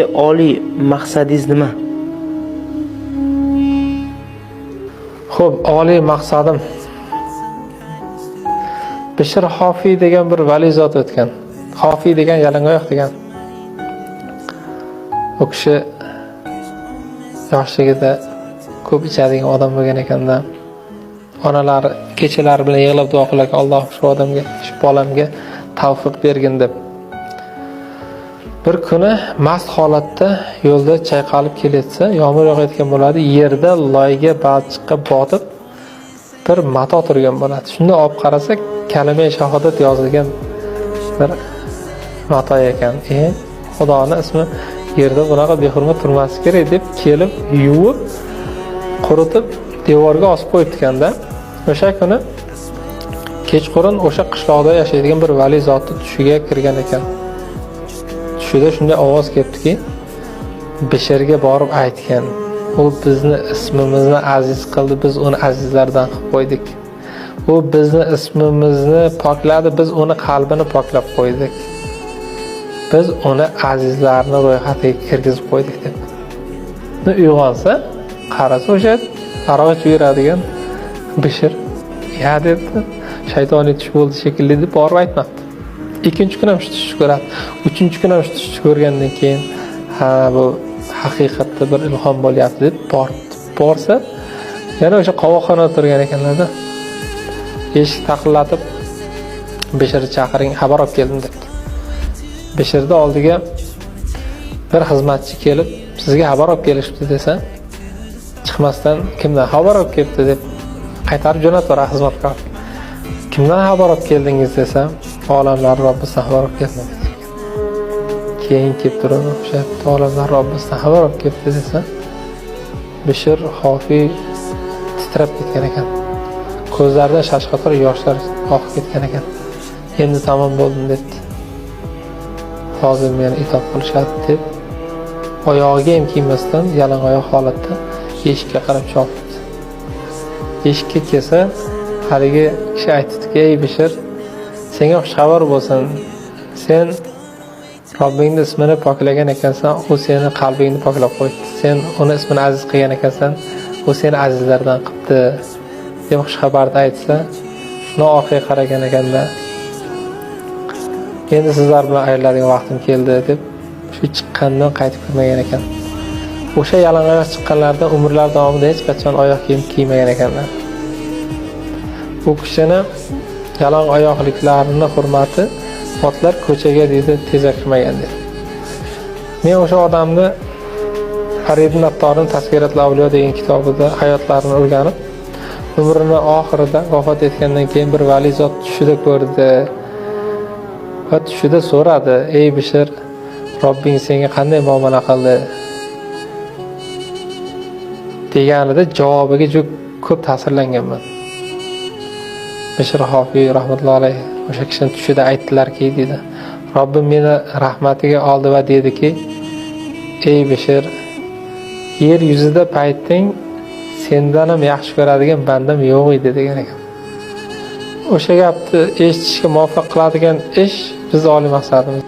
Oliy maqsadingiz nima? Xo'p, oliy maqsadim Bishr Hofiy degan bir vali zot o'tgan. Hofiy degan yalangoyoq degan. U kishi yoshligida ko'p ichadigan odam bo'lgan ekanda, onalari kechalari bilan yig'lab duo qilar ekan, Alloh shu odamga, shu bolamga tavfiq bergin deb. Bir kuni mast holatda yo'lda chayqalib kelayotsa, yomg'ir yog'ayotgan bo'ladi, yerda loyga balchiqqa botib bir mato turgan bo'ladi. Shunda olib qarasak, kalima shahodat yozilgan bir mato ekan. Xudoning ismi yerda bunaqa behurmat turmasi kerak deb kelib yuvib, quritib devorga osib qo'yibdi-kanda. O'sha kuni kechqurun o'sha qishloqda yashaydigan bir vali zotning tushiga kirgan ekan. Tushida shunday ovoz kelibdiki, Bishrga borib aytgan. U bizni ismimizni aziz qildi, biz uni azizlardan qilib qo'ydik. U bizni ismimizni pokladi, biz uni qalbini poklab qo'ydik. Biz uni azizlarning ro'yxatiga kirgizib qo'ydik deb. Uyg'onsa, qarasa o'sha aroq yuradigan Bishr, "Ya" debdi. Shaytoniy tush bo'ldi shekilli deb borib aytmabdi. Ikkinchi kun ham shu tushni ko'radi. Uchinchi kun ham shu tushni ko'rgandan keyin, "Ha, bu haqiqatda bir ilhom bo'lyapti" deb borsa, yana o'sha qovoqxonada turgan ekanlarda. Eshik taqillatib, Bishrni chaqiring, xabar olib keldim debdi. Bishrni oldiga bir xizmatchi kelib, "Sizga xabar olib kelishibdi" desa, chiqmasdan "Kimdan xabar olib kelibdi" deb qaytarib jo'nataveradi xizmatkor. "Kimdan xabar olib keldingiz" desa, "Olamlar Robbisidan xabar olib keldim" dedi. Keyin kelib turib, o'sha olamlar Robbisidan xabar olib kelibdi desa, Bishr Hofiy titrab ketgan ekan. Ko'zlaridan shashqator yoshlar oqib ketgan ekan. "Endi tamom bo'ldim" dedi. "Hozir meni itoat qilishadi" deb oyog'iga ham kiymasdan yalangoyoq holatda eshikka qarab chopdi. Eshikka kelsa, haligi kishi aytdiki, "Ey Bishr, senga xushxabar bo'lsin. Sen Robbingning ismini poklagan ekansan, u seni qalbingni poklab qo'ydi. Sen uni ismini aziz qilgan ekansan, u seni azizlardan qildi" deb xushxabarni aytsa, shuni orqaga qaragan ekanda, "Endi sizlar bilan ayriladigan vaqtim keldi" deb shu chiqqandan qaytib kirmagan ekan. O'sha yalangoyoq chiqqanlardan umrlar davomida hech qachon oyoq kiyim kiymagan ekanlar. U kishini yalangoyoqliklarini hurmati otlar ko'chaga deydi tezak qilmagan dedi. Men o'sha odamni Farid ibn Attorning Tazkiratul Avliyo degan kitobida hayotlarini o'rganib, umrining oxirida vafot etgandan keyin bir vali zot tushida ko'rdi. Va tushida so'radi, "Ey Bishr, Robbing senga qanday muomala qildi?" deganida javobiga juda ko'p ta'sirlanganman. Bishr Hofiy rahmatullohi alayhi o'sha kishining tushida aytdilarki, dedi, "Robbim meni rahmatiga oldi va dediki, ey Bishr, yer yuzida payting sendan ham yaxshi ko'radigan bandam yo'q edi" degan ekan. O'sha gapni eshitishga muvaffaq qiladigan ish biz oliy maqsadimiz.